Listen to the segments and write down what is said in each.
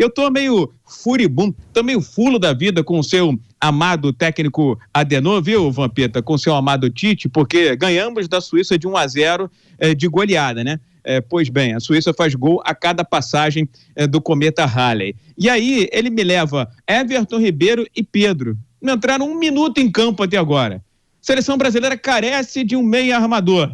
E eu tô meio furibundo, tô meio fulo da vida com o seu amado técnico Adenor, viu, Vampeta? Com o seu amado Tite, porque ganhamos da Suíça de 1-0 de goleada, né? Pois bem, a Suíça faz gol a cada passagem do cometa Halley. E aí ele me leva Everton Ribeiro e Pedro. Não entraram 1 minuto em campo até agora. Seleção brasileira carece de um meia armador.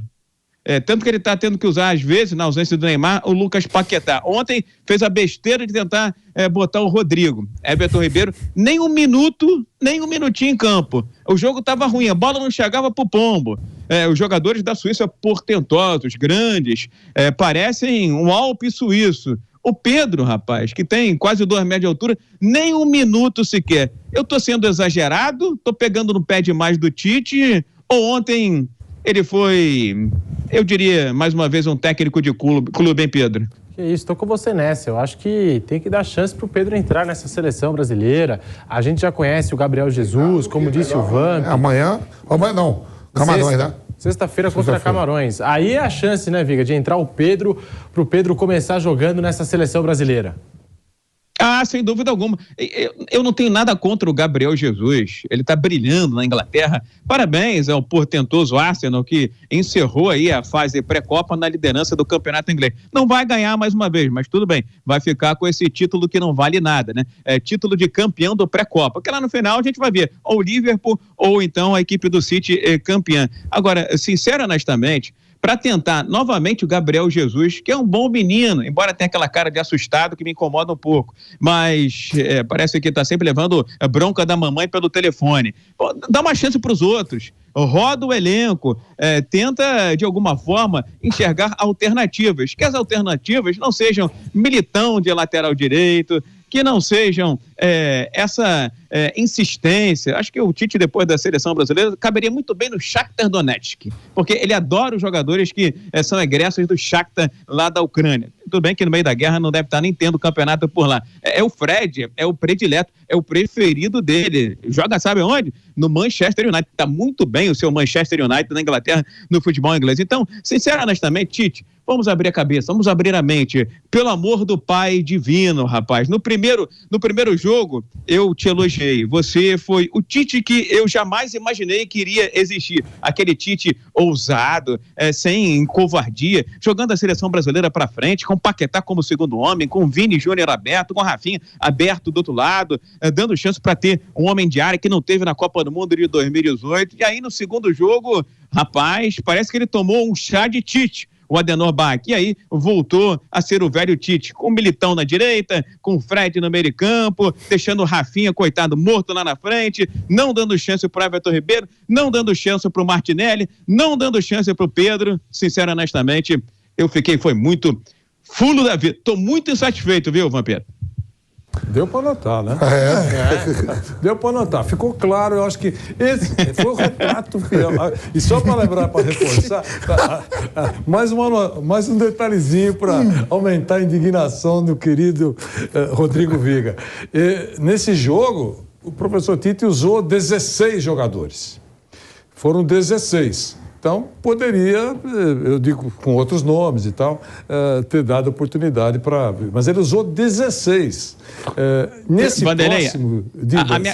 Tanto que ele está tendo que usar, às vezes, na ausência do Neymar, o Lucas Paquetá. Ontem fez a besteira de tentar botar o Rodrigo. Everton Ribeiro, nem um minutinho em campo. O jogo estava ruim, a bola não chegava pro pombo. Os jogadores da Suíça portentosos, grandes, parecem um Alpe suíço. O Pedro, rapaz, que tem quase 2 metros de altura, nem 1 minuto sequer. Eu tô sendo exagerado? Tô pegando no pé demais do Tite? Ou ontem ele foi, eu diria, mais uma vez, um técnico de clube, hein, Pedro? Que isso, tô com você nessa. Eu acho que tem que dar chance pro Pedro entrar nessa seleção brasileira. A gente já conhece o Gabriel Jesus, como disse o Vamp. Amanhã não. Camarões, né? Sexta-feira contra Camarões. Aí é a chance, né, Viga, de entrar o Pedro, pro Pedro começar jogando nessa seleção brasileira. Sem dúvida alguma. Eu não tenho nada contra o Gabriel Jesus. Ele está brilhando na Inglaterra. Parabéns ao portentoso Arsenal, que encerrou aí a fase pré-copa na liderança do campeonato inglês. Não vai ganhar mais uma vez, mas tudo bem. Vai ficar com esse título que não vale nada, né? Título de campeão do pré-copa. Porque lá no final a gente vai ver ou o Liverpool ou então a equipe do City campeã. Agora, sincero, honestamente, para tentar novamente o Gabriel Jesus, que é um bom menino, embora tenha aquela cara de assustado que me incomoda um pouco, mas parece que está sempre levando a bronca da mamãe pelo telefone. Pô, dá uma chance para os outros, roda o elenco, tenta de alguma forma enxergar alternativas, que as alternativas não sejam Militão de lateral direito, que não sejam essa insistência. Acho que o Tite, depois da seleção brasileira, caberia muito bem no Shakhtar Donetsk, porque ele adora os jogadores que são egressos do Shakhtar lá da Ucrânia. Tudo bem que no meio da guerra não deve estar nem tendo campeonato por lá. O Fred, é o predileto, é o preferido dele. Joga, sabe onde? No Manchester United. Está muito bem o seu Manchester United na Inglaterra, no futebol inglês. Então, sinceramente, honestamente, Tite, vamos abrir a cabeça, vamos abrir a mente. Pelo amor do Pai divino, rapaz. No primeiro jogo, eu te elogiei. Você foi o Tite que eu jamais imaginei que iria existir. Aquele Tite ousado, sem covardia, jogando a seleção brasileira para frente, com o Paquetá como segundo homem, com o Vini Júnior aberto, com o Rafinha aberto do outro lado, dando chance para ter um homem de área que não teve na Copa do Mundo de 2018. E aí, no segundo jogo, rapaz, parece que ele tomou um chá de Tite, o Adenor Bach, e aí voltou a ser o velho Tite, com o Militão na direita, com o Fred no meio de campo, deixando o Rafinha, coitado, morto lá na frente, não dando chance para o Everton Ribeiro, não dando chance para o Martinelli, não dando chance para o Pedro. Sinceramente, honestamente, eu foi muito fulo da vida. Estou muito insatisfeito, viu, Vampeta? Deu para notar, né? Deu para notar. Ficou claro, eu acho que esse foi o retrato fiel. E só para lembrar, para reforçar, mais um detalhezinho para aumentar a indignação do querido Rodrigo Viga. Nesse jogo, o professor Tite usou 16 jogadores. Foram 16. Então, poderia, eu digo com outros nomes e tal, ter dado oportunidade para... Mas ele usou 16. Nesse Vanderlei, próximo...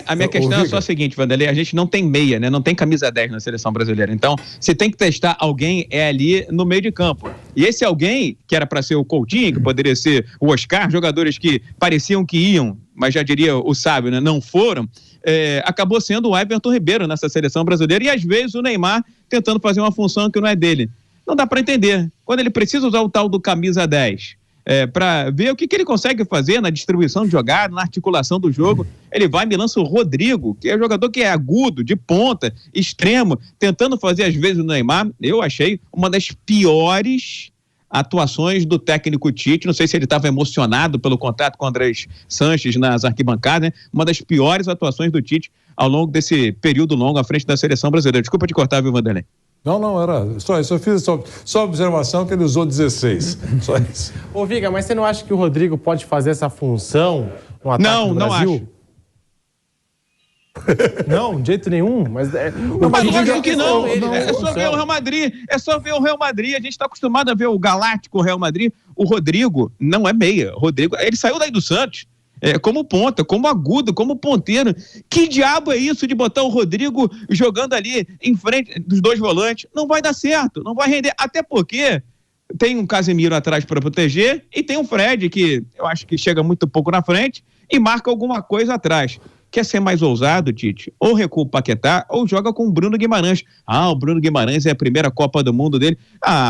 A minha questão é só a seguinte, Vanderlei, a gente não tem meia, né? Não tem camisa 10 na seleção brasileira. Então, se tem que testar alguém, ali no meio de campo. E esse alguém, que era para ser o Coutinho, que poderia ser o Oscar, jogadores que pareciam que iam, mas já diria o sábio, né? Não foram, acabou sendo o Everton Ribeiro nessa seleção brasileira, e às vezes o Neymar tentando fazer uma função que não é dele. Não dá para entender. Quando ele precisa usar o tal do camisa 10, para ver o que ele consegue fazer na distribuição de jogada, na articulação do jogo, ele vai e me lança o Rodrigo, que é um jogador que é agudo, de ponta, extremo, tentando fazer às vezes o Neymar. Eu achei uma das piores atuações do técnico Tite. Não sei se ele estava emocionado pelo contato com o Andrés Sanches nas arquibancadas, né? Uma das piores atuações do Tite ao longo desse período longo à frente da seleção brasileira. Desculpa te cortar, viu, Vanderlei? Não, era só isso. Eu fiz só observação que ele usou 16. Só isso. Ô, Viga, mas você não acha que o Rodrigo pode fazer essa função no ataque do Brasil? Não acho. Não, de jeito nenhum. Mas lógico que não. É só ver o Real Madrid. É só ver o Real Madrid. A gente está acostumado a ver o Galáctico Real Madrid. O Rodrigo não é meia. Rodrigo, ele saiu daí do Santos. como ponta, como agudo, como ponteiro. Que diabo é isso de botar o Rodrigo jogando ali em frente dos dois volantes? Não vai dar certo, não vai render, até porque tem um Casemiro atrás para proteger e tem um Fred que eu acho que chega muito pouco na frente e marca alguma coisa atrás. Quer ser mais ousado, Tite? Ou recua o Paquetá ou joga com o Bruno Guimarães. O Bruno Guimarães é a primeira Copa do Mundo dele.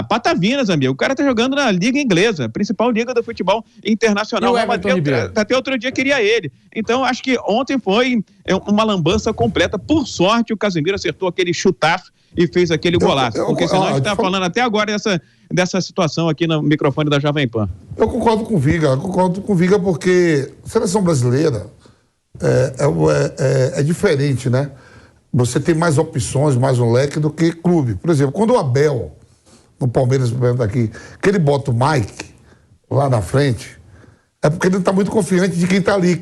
Patavinas, amigo. O cara tá jogando na Liga Inglesa, principal liga do futebol internacional. Até outro dia queria ele. Então, acho que ontem foi uma lambança completa. Por sorte, o Casemiro acertou aquele chutaço e fez aquele golaço. Porque senão a gente tá falando até agora dessa situação aqui no microfone da Jovem Pan. Eu concordo com o Viga, porque a seleção brasileira é diferente, né? Você tem mais opções, mais um leque do que clube. Por exemplo, quando o Abel, no Palmeiras, aqui, que ele bota o Mike lá na frente, é porque ele está muito confiante de quem está ali.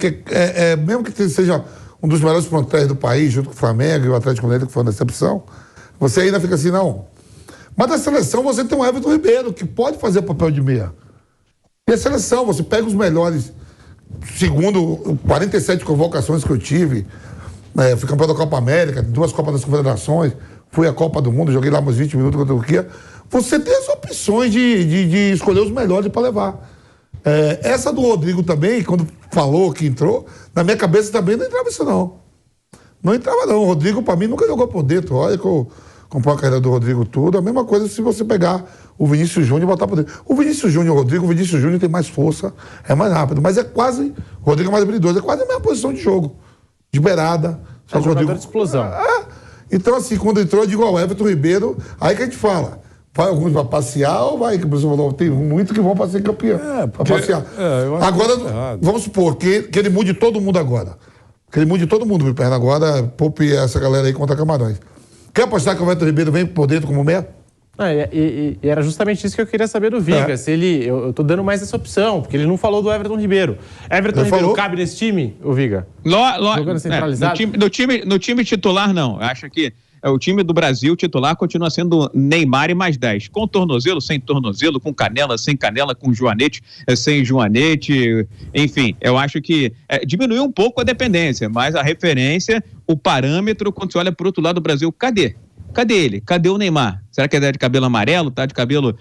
Mesmo que seja um dos melhores plantéis do país, junto com o Flamengo e o Atlético Mineiro, que foi uma decepção, você ainda fica assim, não. Mas na seleção você tem o Everton Ribeiro, que pode fazer o papel de meia. E a seleção, você pega os melhores. Segundo 47 convocações que eu tive, fui campeão da Copa América, 2 Copas das Confederações, fui à Copa do Mundo, joguei lá uns 20 minutos contra a Turquia. Você tem as opções de escolher os melhores para levar. Essa do Rodrigo também, quando falou que entrou, na minha cabeça também não entrava isso não. Não entrava não. O Rodrigo, para mim, nunca jogou por dentro. Olha que eu comprar a carreira do Rodrigo tudo, a mesma coisa se você pegar o Vinícius Júnior e botar por dentro. O Vinícius Júnior e o Rodrigo, o Vinícius Júnior tem mais força, é mais rápido, mas é quase, o Rodrigo é mais habilidoso, é quase a mesma posição de jogo, de beirada. Só que o Rodrigo de explosão. Então assim, quando entrou, eu digo ao Everton Ribeiro, aí que a gente fala, vai alguns para passear ou vai, que o Brasil falou, tem muito que vão para ser campeão, para passear. Agora, vamos supor que ele mude todo mundo agora, que ele mude todo mundo, me perna agora, poupe essa galera aí contra Camarões. Quer apostar que o Everton Ribeiro vem por dentro como meia? E era justamente isso que eu queria saber do Viga. Se ele, eu tô dando mais essa opção, porque ele não falou do Everton Ribeiro. Everton Ribeiro cabe nesse time, o Viga? Jogando centralizado? No time titular, não. Eu acho que o time do Brasil titular continua sendo Neymar e mais 10. Com tornozelo, sem tornozelo, com canela, sem canela, com joanete, sem joanete. Enfim, eu acho que diminuiu um pouco a dependência, mas a referência, o parâmetro, quando você olha para o outro lado do Brasil, cadê? Cadê ele? Cadê o Neymar? Será que ele é de cabelo amarelo? Tá de cabelo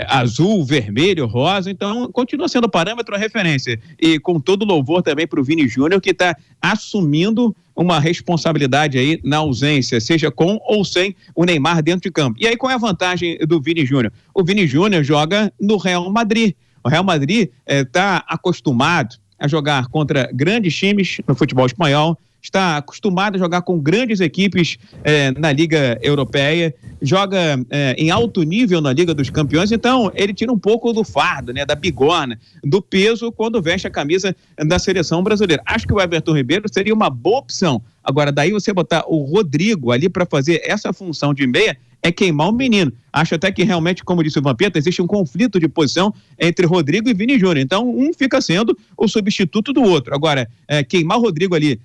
azul, vermelho, rosa? Então, continua sendo parâmetro, a referência. E com todo louvor também para o Vini Júnior, que está assumindo uma responsabilidade aí na ausência, seja com ou sem o Neymar dentro de campo. E aí, qual é a vantagem do Vini Júnior? O Vini Júnior joga no Real Madrid. O Real Madrid está acostumado a jogar contra grandes times no futebol espanhol, está acostumado a jogar com grandes equipes na Liga Europeia, joga em alto nível na Liga dos Campeões, então ele tira um pouco do fardo, né, da bigorna, do peso quando veste a camisa da seleção brasileira. Acho que o Everton Ribeiro seria uma boa opção. Agora, daí você botar o Rodrigo ali para fazer essa função de meia é queimar o menino. Acho até que realmente, como disse o Vampeta, existe um conflito de posição entre Rodrigo e Vini Júnior. Então, um fica sendo o substituto do outro. Agora, queimar o Rodrigo ali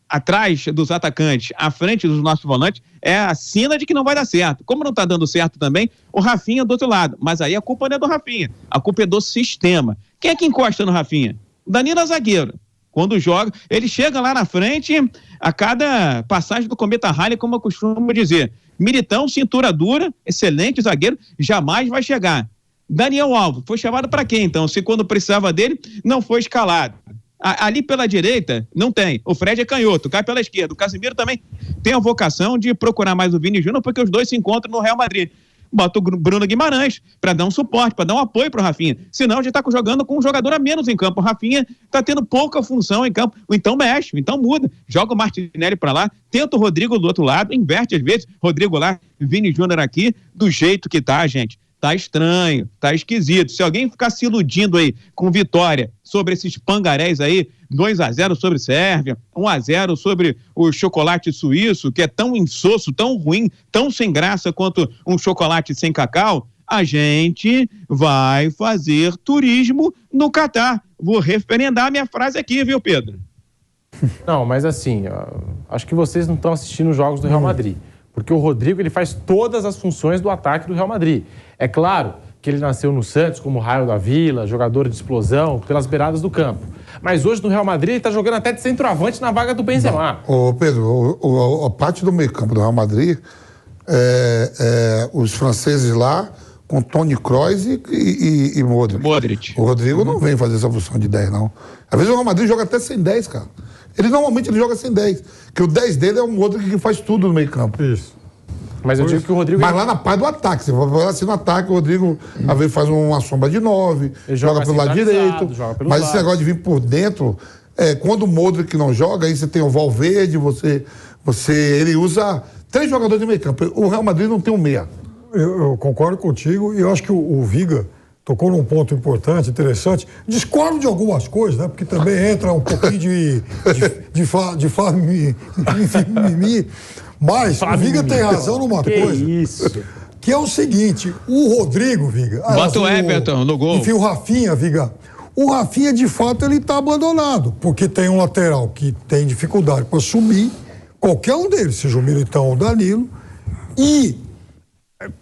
atrás dos atacantes, à frente dos nossos volantes, é a sina de que não vai dar certo. Como não está dando certo também, o Rafinha do outro lado. Mas aí a culpa não é do Rafinha, a culpa é do sistema. Quem é que encosta no Rafinha? O Danilo é zagueiro. Quando joga, ele chega lá na frente a cada passagem do Cometa Rally, como eu costumo dizer. Militão, cintura dura, excelente zagueiro, jamais vai chegar. Daniel Alves, foi chamado para quê então? Se quando precisava dele, não foi escalado. Ali pela direita, não tem. O Fred é canhoto, cai pela esquerda. O Casemiro também tem a vocação de procurar mais o Vini Júnior, porque os dois se encontram no Real Madrid. Bota o Bruno Guimarães para dar um suporte, para dar um apoio para o Rafinha. Senão, já está jogando com um jogador a menos em campo. O Rafinha está tendo pouca função em campo. Então mexe, então muda. Joga o Martinelli para lá, tenta o Rodrigo do outro lado, inverte às vezes. Rodrigo lá, Vini Júnior aqui, do jeito que tá, gente. Tá estranho, tá esquisito. Se alguém ficar se iludindo aí com vitória sobre esses pangarés aí, 2-0 sobre Sérvia, 1-0 sobre o chocolate suíço, que é tão insosso, tão ruim, tão sem graça quanto um chocolate sem cacau, a gente vai fazer turismo no Catar. Vou referendar a minha frase aqui, viu, Pedro? Não, mas assim, acho que vocês não estão assistindo os jogos do Real Madrid. Porque o Rodrigo, ele faz todas as funções do ataque do Real Madrid. É claro que ele nasceu no Santos como raio da vila, jogador de explosão, pelas beiradas do campo. Mas hoje no Real Madrid ele está jogando até de centroavante na vaga do Benzema. Ô Pedro, a parte do meio campo do Real Madrid, os franceses lá, com Toni Kroos e Modric. O Rodrigo não vem fazer essa função de 10, não. Às vezes o Real Madrid joga até sem 10, cara. Normalmente ele joga sem 10. Porque o 10 dele é o Modric que faz tudo no meio campo. Isso. Mas eu digo que o Rodrigo... Mas lá na parte do ataque, você vai assim no ataque, o Rodrigo às vezes faz uma sombra de 9, joga pelo lado direito. Mas esse negócio de vir por dentro, quando o Modric não joga, aí você tem o Valverde, ele usa 3 jogadores de meio campo. O Real Madrid não tem um meia. Eu concordo contigo e eu acho que o Viga tocou num ponto importante, interessante. Discordo de algumas coisas, né? Porque também entra um pouquinho de mimimi. Mas o Viga tem razão numa coisa. Isso. Que é o seguinte, o Rodrigo, Viga... Bota o Everton no gol. Enfim, o Rafinha, Viga... O Rafinha, de fato, ele está abandonado. Porque tem um lateral que tem dificuldade para subir. Qualquer um deles, seja o Militão ou o Danilo. E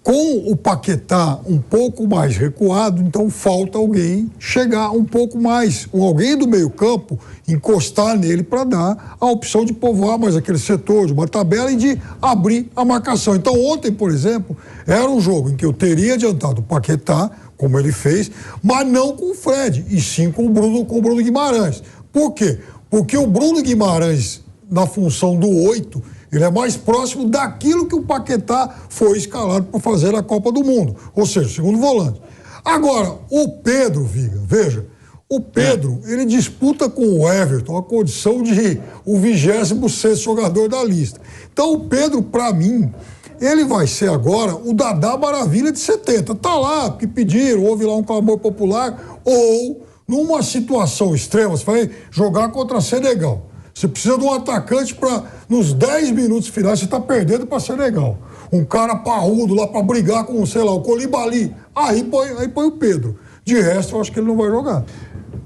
com o Paquetá um pouco mais recuado, então falta alguém chegar um pouco mais, alguém do meio campo, encostar nele para dar a opção de povoar mais aquele setor, de uma tabela e de abrir a marcação. Então ontem, por exemplo, era um jogo em que eu teria adiantado o Paquetá, como ele fez, mas não com o Fred, e sim com o Bruno Guimarães. Por quê? Porque o Bruno Guimarães, na função do 8, ele é mais próximo daquilo que o Paquetá foi escalado para fazer na Copa do Mundo. Ou seja, segundo volante. Agora, o Pedro, Viga, veja, o Pedro, ele disputa com o Everton a condição de o 26º jogador da lista. Então, o Pedro, para mim, ele vai ser agora o Dadá Maravilha de 70. Tá lá, porque pediram, houve lá um clamor popular, ou numa situação extrema, você vai jogar contra Senegal. Você precisa de um atacante para, nos 10 minutos finais, você está perdendo para Senegal. Um cara parrudo lá para brigar com, sei lá, o Koulibaly. Aí põe o Pedro. De resto, eu acho que ele não vai jogar.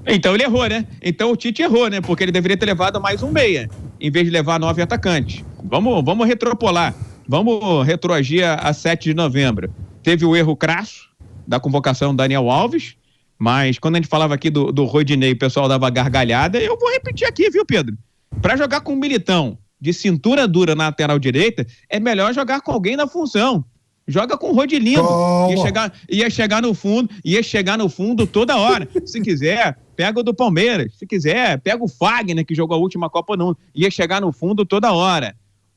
Então ele errou, né? Então o Tite errou, né? Porque ele deveria ter levado mais um meia, em vez de levar 9 atacantes. Vamos retropolar. Vamos retroagir a 7 de novembro. Teve o erro crasso da convocação do Daniel Alves, mas quando a gente falava aqui do Rodinei, o pessoal dava gargalhada. Eu vou repetir aqui, viu, Pedro? Para jogar com um Militão de cintura dura na lateral direita, é melhor jogar com alguém na função. Joga com o Rodilindo. Ia chegar no fundo toda hora. Se quiser, pega o do Palmeiras. Se quiser, pega o Fagner, que jogou a última Copa não. Ia chegar no fundo toda hora.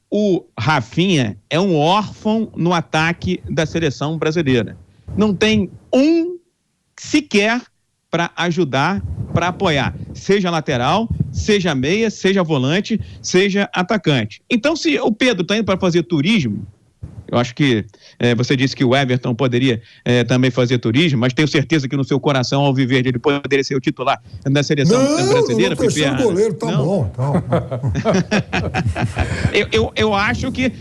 O Rafinha é um órfão no ataque da seleção brasileira. Não tem um sequer para ajudar, para apoiar, seja lateral, seja meia, seja volante, seja atacante. Então, se o Pedro está indo para fazer turismo, eu acho que você disse que o Everton poderia também fazer turismo, mas tenho certeza que no seu coração, ao viver, ele poderia ser o titular da seleção brasileira. Não, terceiro goleiro, tá não. Bom. Então. eu acho que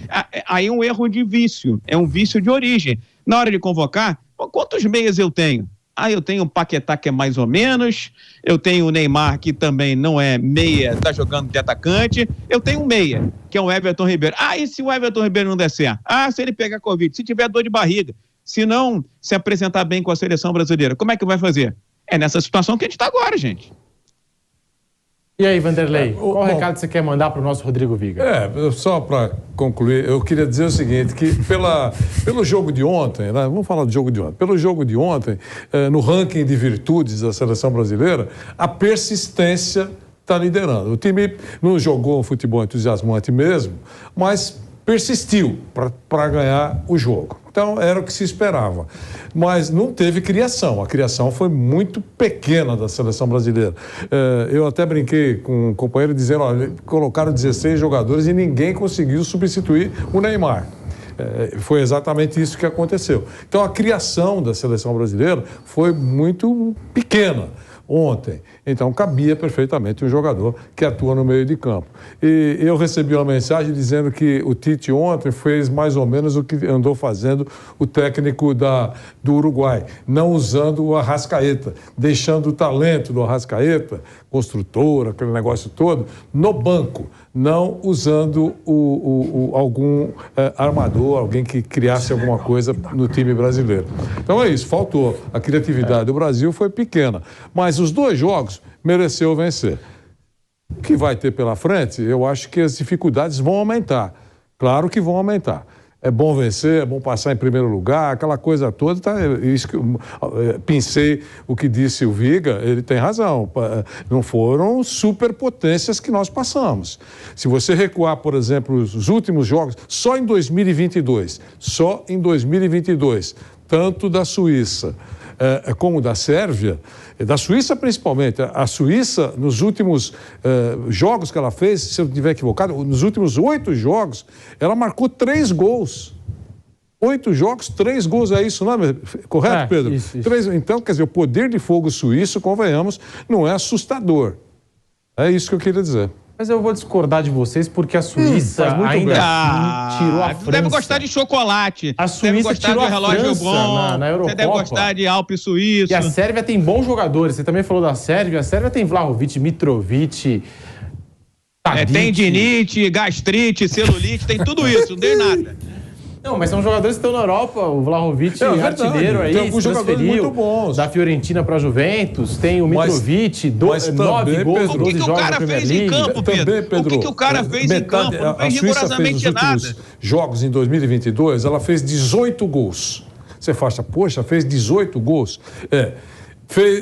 aí é um erro de vício, é um vício de origem. Na hora de convocar, quantos meias eu tenho? Eu tenho o Paquetá, que é mais ou menos, eu tenho o Neymar, que também não é meia, tá jogando de atacante, eu tenho um meia, que é o Everton Ribeiro. E se o Everton Ribeiro não der certo? Se ele pegar Covid, se tiver dor de barriga, se não se apresentar bem com a seleção brasileira, como é que vai fazer? É nessa situação que a gente tá agora, gente. E aí, Vanderlei, qual recado você quer mandar para o nosso Rodrigo Viga? Só para concluir, eu queria dizer o seguinte, que pelo jogo de ontem, né, vamos falar do jogo de ontem, pelo jogo de ontem, no ranking de virtudes da seleção brasileira, a persistência está liderando. O time não jogou um futebol entusiasmante mesmo, mas persistiu para ganhar o jogo. Então, era o que se esperava. Mas não teve criação. A criação foi muito pequena da seleção brasileira. Eu até brinquei com um companheiro dizendo, olha, colocaram 16 jogadores e ninguém conseguiu substituir o Neymar. Foi exatamente isso que aconteceu. Então, a criação da seleção brasileira foi muito pequena. ontem. Então, cabia perfeitamente um jogador que atua no meio de campo. E eu recebi uma mensagem dizendo que o Tite ontem fez mais ou menos o que andou fazendo o técnico do Uruguai, não usando o Arrascaeta, deixando o talento do Arrascaeta, construtor, aquele negócio todo, no banco, não usando algum armador, alguém que criasse alguma coisa no time brasileiro. Então é isso, faltou. A criatividade do Brasil foi pequena, mas os 2 jogos mereceu vencer. O que vai ter pela frente, eu acho que as dificuldades vão aumentar. Claro que vão aumentar. É bom vencer, é bom passar em primeiro lugar, aquela coisa toda. Tá, isso que pensei o que disse o Viga, ele tem razão. Não foram superpotências que nós passamos. Se você recuar, por exemplo, os últimos jogos, só em 2022, tanto da Suíça como da Sérvia, da Suíça principalmente, a Suíça nos últimos jogos que ela fez, se eu não estiver equivocado, nos últimos 8 jogos, ela marcou 3 gols. 8 jogos, 3 gols, é isso, não é? Correto, Pedro? Isso. 3, então, quer dizer, o poder de fogo suíço, convenhamos, não é assustador. É isso que eu queria dizer. Mas eu vou discordar de vocês porque a Suíça ainda tirou a França. Você deve gostar de chocolate. A Suíça deve gostar tirou de relógio a França bom. na Eurocopa. Você deve gostar de Alpe Suíço. E a Sérvia tem bons jogadores. Você também falou da Sérvia. A Sérvia tem Vlahovic, Mitrovic, Tadic. Tem dinite, gastrite, celulite, tem tudo isso, não tem nada. Não, mas são jogadores que estão na Europa. O Vlahovic, artilheiro aí, tem alguns jogadores muito bons. Da Fiorentina para a Juventus. Tem o Mitrovic, 9 gols, O que o cara fez em campo, Pedro? O que o cara fez em campo? Não fez rigorosamente nada. Os jogos em 2022, ela fez 18 gols. Você fala, poxa, fez 18 gols?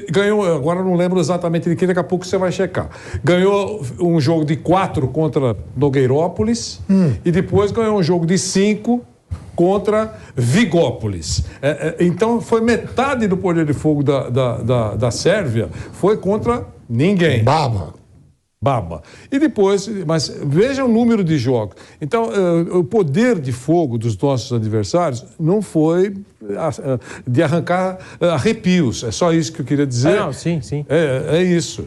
Ganhou, agora não lembro exatamente de quem, daqui a pouco você vai checar. Ganhou um jogo de 4 contra Nogueirópolis e depois ganhou um jogo de 5 contra Vigópolis. Então, foi metade do poder de fogo da Sérvia, foi contra ninguém. Baba. E depois, mas veja o número de jogos. Então, o poder de fogo dos nossos adversários não foi de arrancar arrepios. É só isso que eu queria dizer. Sim. É isso.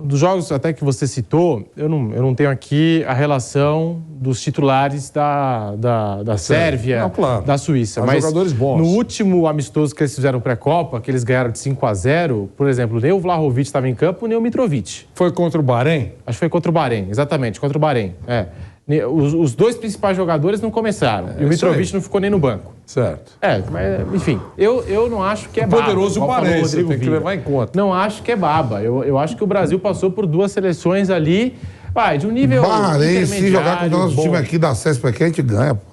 Dos jogos até que você citou, eu não tenho aqui a relação dos titulares da Sérvia, claro. Da Suíça. Mas jogadores bons. No último amistoso que eles fizeram pré-Copa, que eles ganharam de 5-0, por exemplo, nem o Vlahovic estava em campo, nem o Mitrovic. Foi contra o Bahrein? Acho que foi contra o Bahrein, exatamente, contra o Bahrein. Os 2 principais jogadores não começaram. E o Mitrovic não ficou nem no banco. Certo. Mas, enfim, eu não acho que é baba. Poderoso Bahrein, você tem que levar em conta. Não acho que é baba. Eu acho que o Brasil passou por 2 seleções ali, de um nível Bahrein, se jogar com o nosso time aqui da CESP aqui, a gente ganha, pô.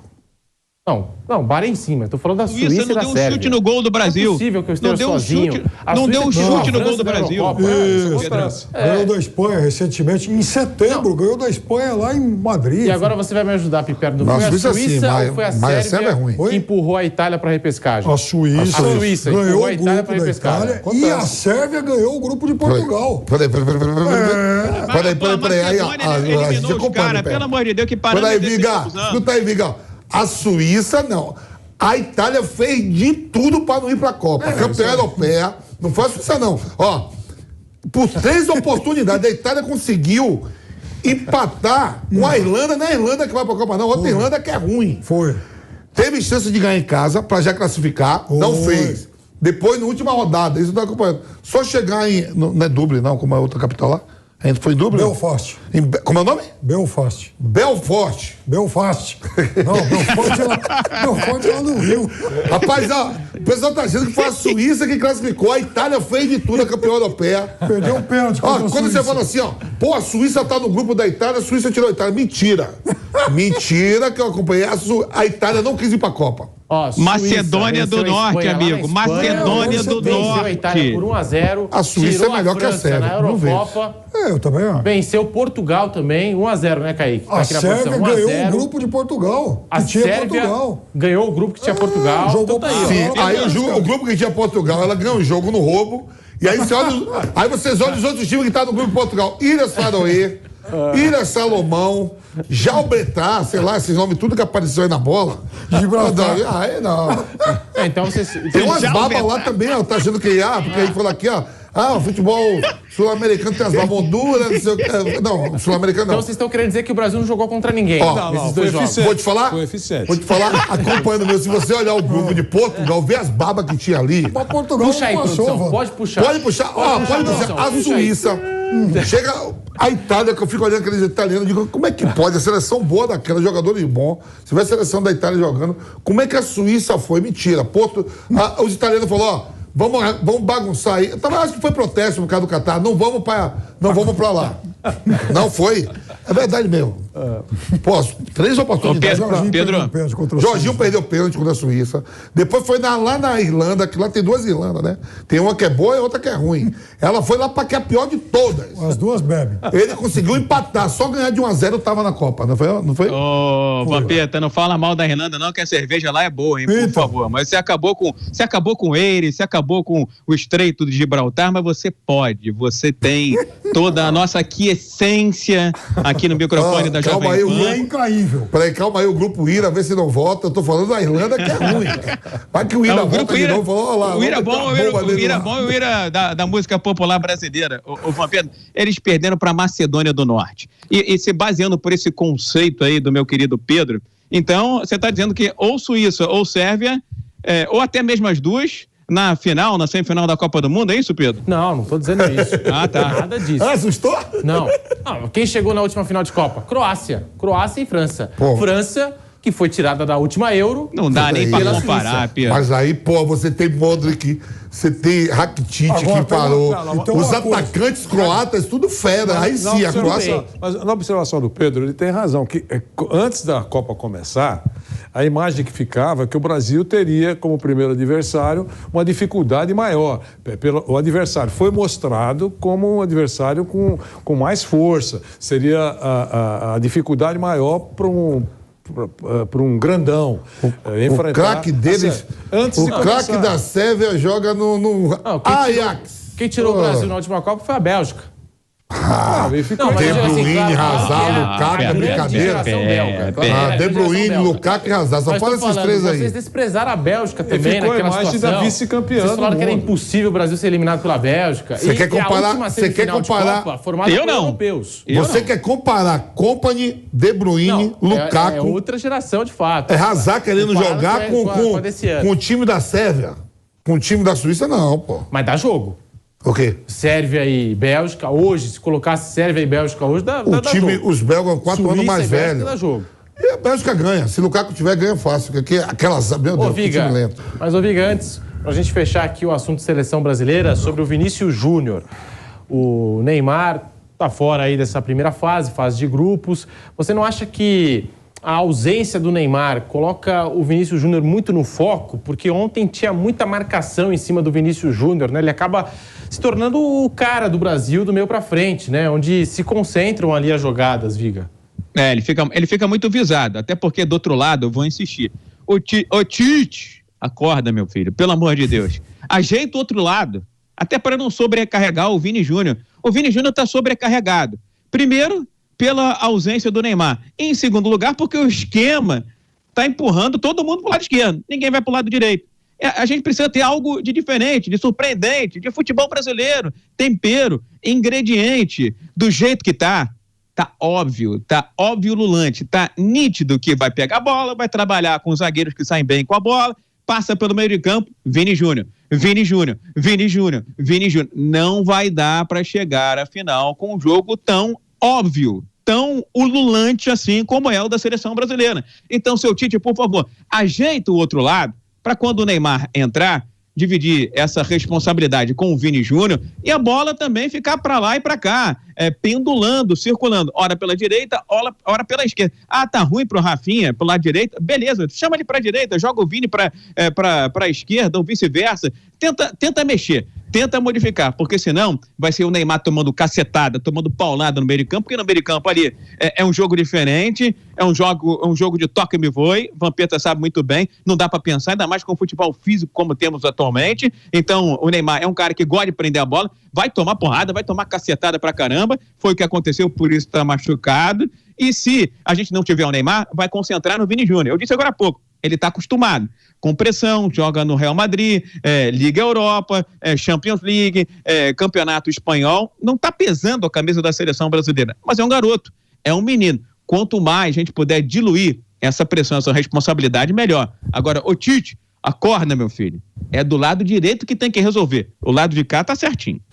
Não, Bahrein sim, mas tô falando da Suíça e da Sérvia. Não deu um chute no gol do Brasil. Não é possível que eu esteja sozinho. Não deu um chute no gol do Brasil. Ganhou da Espanha recentemente, em setembro, ganhou da Espanha lá em Madrid. E agora você vai me ajudar, Piperno. Foi a Suíça ou foi a Sérvia que empurrou a Itália para a repescagem? A Suíça ganhou o grupo da Itália e a Sérvia ganhou o grupo de Portugal. Peraí. Aí, a gente acompanha. Pelo amor de Deus, que parada. Peraí, Viga. Escuta aí, Viga. A Suíça, não. A Itália fez de tudo para não ir para a Copa. Campeã europeia. Não foi a Suíça, não. Por 3 oportunidades, a Itália conseguiu empatar com a Irlanda. Não é a Irlanda que vai para a Copa, não. Outra Irlanda que é ruim. Foi. Teve chance de ganhar em casa para já classificar. Não fez. Depois, na última rodada, isso não está acompanhando. Só chegar em... Não é Dublin, não, como é a outra capital lá? A gente foi em Dublin? Belfast. Como é o nome? Belfast. Belfast. Não, Belfast é lá no Rio. Rapaz, o pessoal tá dizendo que foi a Suíça que classificou. A Itália fez de tudo, a campeã europeia. Perdeu um pênalti. Quando você fala assim, a Suíça tá no grupo da Itália, a Suíça tirou a Itália. Mentira que eu acompanhei. A Itália não quis ir pra Copa. Macedônia do Norte, amigo. Macedônia do Norte. Venceu a Itália por 1-0. A Suíça é melhor que a Sérvia. Na Eurocopa. Eu também acho. Venceu Portugal também, 1-0, né, Kaique? A Sérvia ganhou o grupo de Portugal. A Sérvia ganhou o grupo que tinha Portugal. Jogou aí o grupo que tinha Portugal, ela ganhou o jogo no roubo. E aí, vocês olham os outros times que estão no grupo de Portugal. Ilhas Faroe, Ilhas Salomão, Jalbretá, sei lá, esses nomes, tudo que apareceu aí na bola. Gibraltar. Aí não. Então vocês... Tem umas babas lá também, tá achando que porque aí falou aqui, o futebol sul-americano tem as babonduras, não sei o que. Não, o sul-americano não. Então vocês estão querendo dizer que o Brasil não jogou contra ninguém. Não, dois jogos. Vou te falar, Foi eficiente. Vou te falar, acompanhando mesmo. Se você olhar o grupo de Portugal, ver as babas que tinha ali. Mas Portugal Puxa aí, não passou, produção. Vando. Pode puxar. Pode puxar. Pode puxar. A Suíça. Chega a Itália, que eu fico olhando aqueles italianos, digo, como é que pode? A seleção boa daquela, jogadores bons. Se tiver a seleção da Itália jogando, como é que a Suíça foi? Mentira. Os italianos falaram, vamos bagunçar aí. Eu acho que foi protesto por causa do Catar. Não vamos pra lá. Não foi. É verdade mesmo. Pô, 3 oportunidades. Jorginho perdeu pênalti contra a Suíça. Depois foi lá na Irlanda, que lá tem 2 Irlandas, né? Tem uma que é boa e outra que é ruim. Ela foi lá pra que é a pior de todas. As duas bebem. Ele conseguiu empatar, só ganhar de 1-0 tava na Copa, não foi? Ô, Vampeta, não fala mal da Irlanda não, que a cerveja lá é boa, hein, por favor. Mas você acabou com o Eire, você acabou com o Estreito de Gibraltar, mas você pode, você tem toda a nossa aquiescência aqui no microfone da calma Jovem aí, Pan. é incaível. Peraí, calma aí, o grupo Ira, vê se não volta. Eu tô falando da Irlanda que é ruim. Vai que o Ira volta de novo e falou, olha lá. O Ira bom, o Ira da música popular brasileira, o Vampeta, eles perderam para Macedônia do Norte. E se baseando por esse conceito aí do meu querido Pedro, então você está dizendo que ou Suíça ou Sérvia, ou até mesmo as duas, na semifinal da Copa do Mundo, é isso, Pedro? Não tô dizendo isso. Tá. Nada disso. Assustou? Não. Quem chegou na última final de Copa? Croácia e França. Pô. França, que foi tirada da última Euro. Não dá nem para pela comparar, Suíça. Pedro. Mas aí, você tem Modric, você tem Rakitic Agora, que parou. então Os uma coisa. atacantes croatas, tudo fera. Aí sim, a Croácia. Mas na observação do Pedro, ele tem razão, que antes da Copa começar, a imagem que ficava é que o Brasil teria, como primeiro adversário, uma dificuldade maior. O adversário foi mostrado como um adversário com mais força. Seria a dificuldade maior para um grandão O craque deles, o craque da Sérvia joga no Ajax. Quem tirou o Brasil na última Copa foi a Bélgica. De Bruyne, Hazard, Lukaku, é brincadeira. De Bruyne, Lukaku e Hazard. Só fala esses 3 aí. Vocês desprezaram a Bélgica também ficou naquela a imagem situação. da vice-campeã Vocês falaram do que era mundo. impossível o Brasil ser eliminado pela Bélgica. Você quer comparar? A última Você quer semifinal de comparar? Copa, formada Eu por não. europeus. Você quer comparar Kompany, De Bruyne, É Lukaku, outra geração, de fato. Hazard querendo Comparado jogar com a desse ano. com o time da Sérvia? Com o time da Suíça, não, pô. Mas dá jogo. O quê? Sérvia e Bélgica hoje, se colocasse Sérvia e Bélgica hoje, dá jogo. Os belgas 4 anos mais velhos. Dá jogo. E a Bélgica ganha. Se Lukaku tiver, ganha fácil. Porque aquelas. Meu Deus, que time lento. Mas, Viga, antes, pra gente fechar aqui o assunto de seleção brasileira, sobre o Vinícius Júnior. O Neymar tá fora aí dessa primeira fase de grupos. Você não acha que a ausência do Neymar coloca o Vinícius Júnior muito no foco? Porque ontem tinha muita marcação em cima do Vinícius Júnior, né? Ele acaba se tornando o cara do Brasil do meio pra frente, né? Onde se concentram ali as jogadas, Viga. Ele fica muito visado, até porque do outro lado, eu vou insistir. Ô Tite, acorda, meu filho, pelo amor de Deus. Ajeita o outro lado, até para não sobrecarregar o Vini Júnior. O Vini Júnior está sobrecarregado. Primeiro, pela ausência do Neymar. Em segundo lugar, porque o esquema está empurrando todo mundo para o lado esquerdo. Ninguém vai para o lado direito. A gente precisa ter algo de diferente, de surpreendente, de futebol brasileiro, tempero, ingrediente, do jeito que tá óbvio lulante, tá nítido que vai pegar a bola, vai trabalhar com os zagueiros que saem bem com a bola, passa pelo meio de campo, Vini Júnior. Não vai dar para chegar à final com um jogo tão óbvio, tão ululante assim como é o da seleção brasileira. Então, seu Tite, por favor, ajeita o outro lado para quando o Neymar entrar, dividir essa responsabilidade com o Vini Júnior e a bola também ficar para lá e para cá, pendulando, circulando, ora pela direita, ora pela esquerda. Tá ruim pro Rafinha, pro lado direito, beleza, chama ele pra direita, joga o Vini pra esquerda ou vice-versa, tenta mexer, tenta modificar, porque senão vai ser o Neymar tomando cacetada, tomando paulada no meio de campo, porque no meio de campo ali é um jogo diferente, é um jogo de toque e me voe, Vampeta sabe muito bem, não dá pra pensar, ainda mais com o futebol físico como temos atualmente. Então o Neymar é um cara que gosta de prender a bola, vai tomar porrada, vai tomar cacetada pra caramba, foi o que aconteceu, por isso tá machucado. E se a gente não tiver o Neymar, vai concentrar no Vini Júnior. Eu disse agora há pouco, Ele está acostumado com pressão, joga no Real Madrid, Liga Europa, Champions League, Campeonato Espanhol. Não está pesando a camisa da seleção brasileira, mas é um garoto, é um menino. Quanto mais a gente puder diluir essa pressão, essa responsabilidade, melhor. Agora, ô Tite, acorda, meu filho. É do lado direito que tem que resolver. O lado de cá tá certinho.